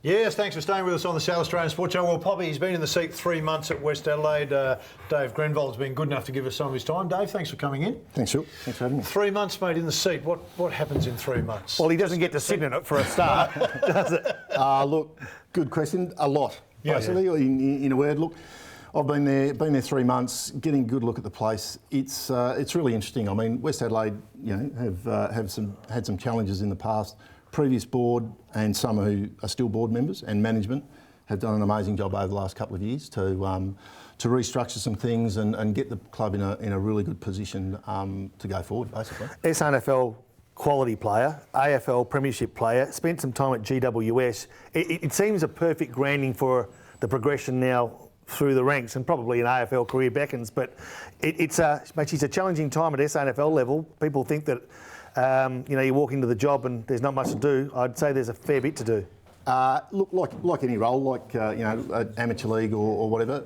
Yes, thanks for staying with us on the South Australian Sports Channel. Well, Poppy, he's been in the seat 3 months at West Adelaide. Dave Grenvold's been good enough to give us some of his time. Dave, thanks for coming in. Thanks, Phil. Thanks for having me. 3 months, mate, in the seat. What happens in 3 months? Well, he doesn't get to sit in it for a start, does it? Look, good question. A lot, Yeah, basically, in a word. Look, I've been there 3 months, getting a good look at the place. It's really interesting. I mean, West Adelaide, have had some challenges in the past. Previous board and some who are still board members and management have done an amazing job over the last couple of years to restructure some things and get the club in a really good position to go forward, basically. SNFL quality player, AFL premiership player, spent some time at GWS. It seems a perfect branding for the progression now through the ranks, and probably an AFL career beckons, but it's a challenging time at SNFL level. People think that you walk into the job and there's not much to do. I'd say there's a fair bit to do. Look, like any role, like amateur league or whatever.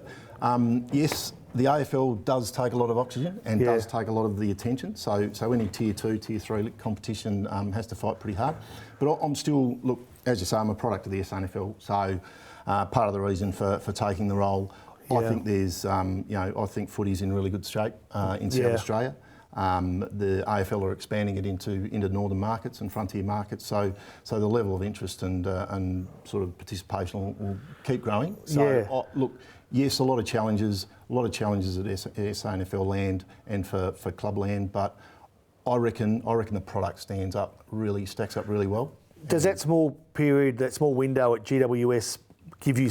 Yes, the AFL does take a lot of oxygen and does take a lot of the attention. So any tier 2, tier 3 competition has to fight pretty hard. But I'm still, look, as you say, I'm a product of the SNFL. So part of the reason for taking the role, I think there's, I think footy's in really good shape in South Australia. The AFL are expanding it into northern markets and frontier markets, so the level of interest and sort of participation will keep growing. So look, yes, a lot of challenges at SANFL land and for club land, but I reckon the product stacks up really well. Does that small period, that small window at GWS give you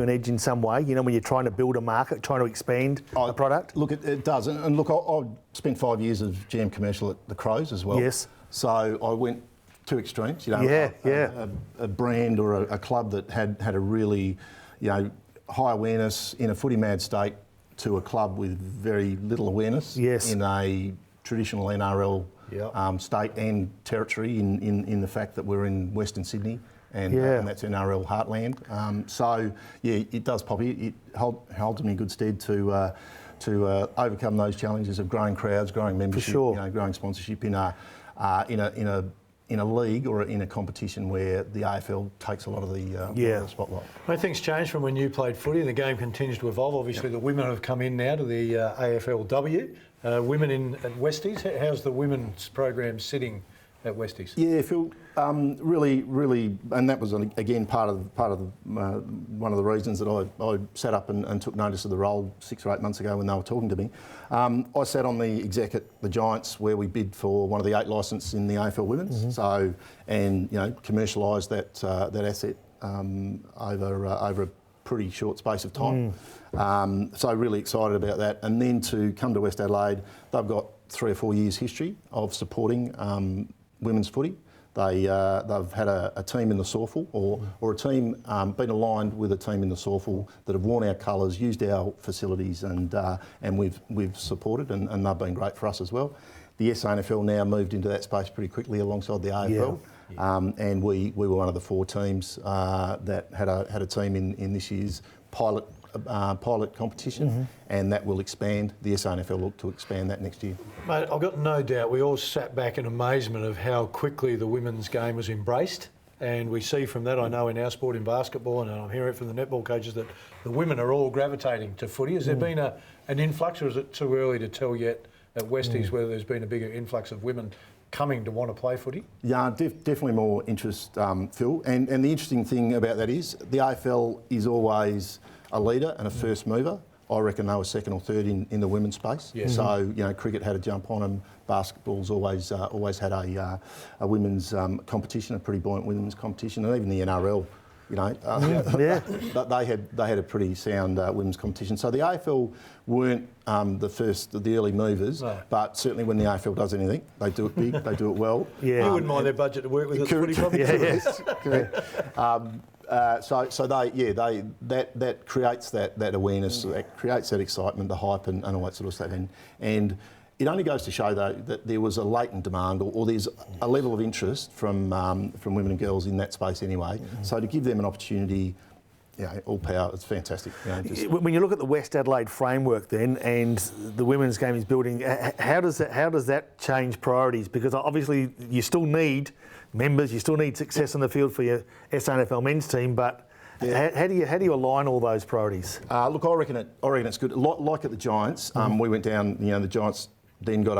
an edge in some way, when you're trying to build a market, trying to expand a product? Look, it does. And look, I spent 5 years as GM commercial at the Crows as well. Yes. So I went two extremes, a brand or a club that had a really, high awareness in a footy mad state to a club with very little awareness in a traditional NRL state and territory in the fact that we're in Western Sydney. And that's NRL heartland. It does, Poppy. It holds me in good stead to overcome those challenges of growing crowds, growing membership, growing sponsorship in a league or in a competition where the AFL takes a lot of the spotlight. I think things changed from when you played footy, and the game continues to evolve. Obviously, the women have come in now to the AFLW. Women at Westies. How's the women's program sitting at Westies? Yeah, Phil, really, and that was again part of one of the reasons that I sat up and took notice of the role 6 or 8 months ago when they were talking to me. I sat on the exec at the Giants where we bid for one of the 8 licences in the AFL Women's. Mm-hmm. So commercialised that asset over a pretty short space of time. So really excited about that, and then to come to West Adelaide, they've got 3 or 4 years history of supporting women's footy. They've had a team in the SORFL or a team been aligned with a team in the SORFL that have worn our colours, used our facilities, and we've supported, and they've been great for us as well. The SANFL now moved into that space pretty quickly alongside the AFL, and we were one of the 4 teams that had a team in this year's pilot competition, and that will expand. The SANFL look to expand that next year. Mate, I've got no doubt we all sat back in amazement of how quickly the women's game was embraced, and we see from that, I know in our sport in basketball, and I'm hearing from the netball coaches that the women are all gravitating to footy. Has there been an influx, or is it too early to tell yet at Westies whether there's been a bigger influx of women coming to want to play footy? Yeah, definitely more interest, Phil. And the interesting thing about that is the AFL is always a leader and a first mover. I reckon they were second or third in the women's space. Yeah. So cricket had a jump on them. Basketball's always had a women's competition, a pretty buoyant women's competition, and even the NRL. They had a pretty sound women's competition. So the AFL weren't the early movers, but certainly when the AFL does anything, they do it big, they do it well. You wouldn't mind their budget to work with at the footy club? Correct. That creates that awareness, that creates that excitement, the hype, and all that sort of stuff. And it only goes to show, though, that there was a latent demand, or there's a level of interest from women and girls in that space anyway. So to give them an opportunity all power. It's fantastic. When you look at the West Adelaide framework then, and the women's game is building, how does that change priorities? Because obviously you still need members, you still need success on the field for your SANFL men's team, but how do you align all those priorities? Look, I reckon it's good. Like at the Giants, we went down. The Giants then got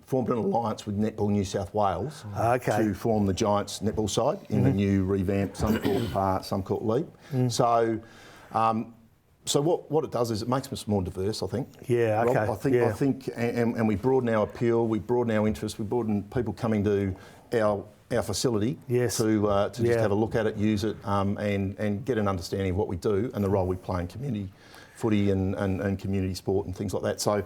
formed an alliance with Netball New South Wales to form the Giants netball side in the new revamped Suncorp League. So what it does is it makes us more diverse, I think. Yeah, okay. I think, and we broaden our appeal, we broaden our interest, we broaden people coming to our facility to just have a look at it, use it, and get an understanding of what we do and the role we play in community footy and community sport and things like that. So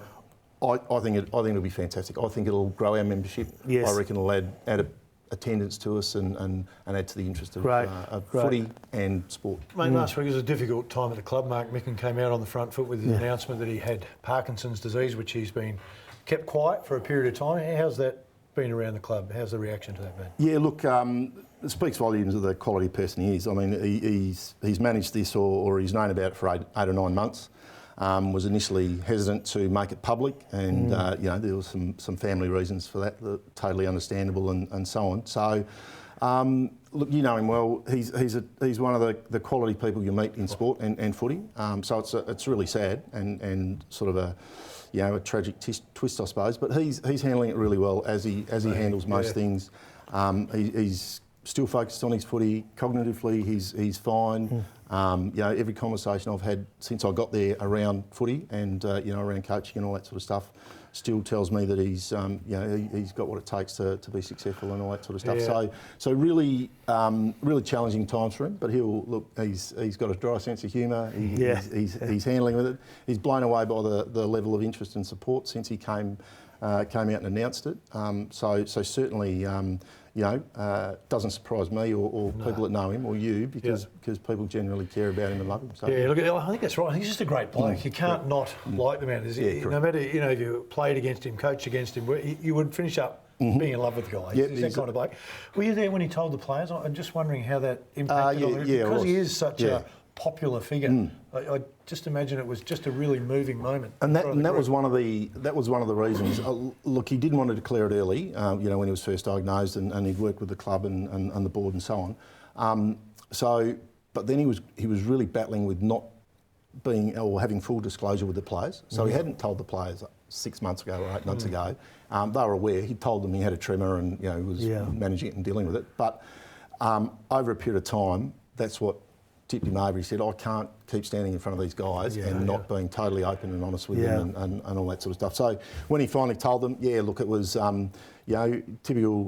I think it'll be fantastic. I think it'll grow our membership. Yes. I reckon it'll add attendance to us and add to the interest of footy and sport. Mate, last week was a difficult time at the club. Mark Mickan came out on the front foot with his announcement that he had Parkinson's disease, which he's been kept quiet for a period of time. How's that been around the club? How's the reaction to that been? Yeah, look, it speaks volumes of the quality person he is. I mean, he's managed this or he's known about it for 8 or 9 months. Was initially hesitant to make it public, and there was some family reasons for that totally understandable and so on. So, look, you know him well. He's one of the quality people you meet in sport and footy. So it's really sad and sort of a tragic twist, I suppose. But he's handling it really well as he handles most things. He's still focused on his footy. Cognitively, he's fine. Every conversation I've had since I got there around footy and around coaching and all that sort of stuff still tells me that he's got what it takes to be successful and all that sort of stuff. Yeah. So really challenging times for him. But he's got a dry sense of humour. He's handling with it. He's blown away by the level of interest and support since he came out and announced it. So certainly. Doesn't surprise me or people that know him or you because people generally care about him and love him. So. Yeah, look, I think that's right. I think he's just a great bloke. You can't not like the man. No matter if you played against him, coached against him, you would finish up being in love with the guy. He's that kind of bloke. Were you there when he told the players? I'm just wondering how that impacted on him because he is such a popular figure. I just imagine it was just a really moving moment. And that was one of the reasons. Look, he didn't want to declare it early. When he was first diagnosed, and he'd worked with the club and the board and so on. But then he was really battling with not being or having full disclosure with the players. So he hadn't told the players 6 months ago or 8 months ago. They were aware. He told them he had a tremor and he was managing it and dealing with it. But over a period of time, that's what tipped him over. He said, I can't keep standing in front of these guys and not being totally open and honest with them and all that sort of stuff. So when he finally told them, look, it was, typical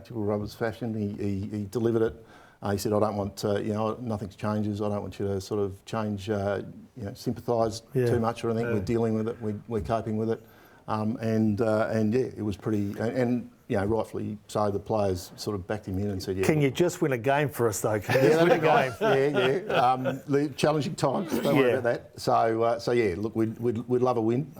Roberts fashion. He delivered it. He said, I don't want, nothing changes. I don't want you to sort of change, sympathise too much or anything. We're dealing with it. We're coping with it. It was pretty, rightfully so, the players sort of backed him in and said, Can you just win a game for us, though? Can you just win a game? The challenging times, don't worry about that. So look, we'd love a win.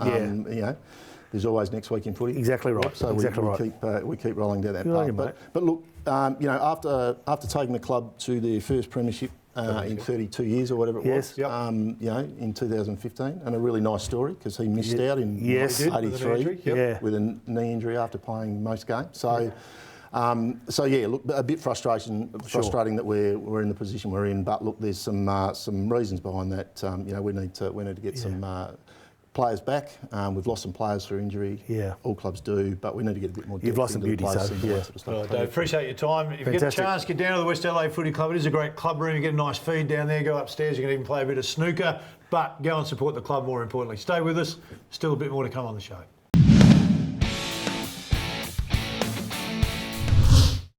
There's always next week in footy. Exactly right. So we keep rolling down that path. But look, after taking the club to their first premiership in 32 years or whatever it was, in 2015, and a really nice story because he missed out in 83 with a knee injury after playing most games. So, look, a bit frustrating that we're in the position we're in. But look, there's some reasons behind that. We need to get some players back. We've lost some players through injury. All clubs do, but we need to get a bit more depth. You've lost some beauty, so Well, Dave, appreciate your time. If you get a chance, get down to the West Adelaide Footy Club. It is a great club room. You get a nice feed down there. Go upstairs. You can even play a bit of snooker. But go and support the club more importantly. Stay with us. Still a bit more to come on the show.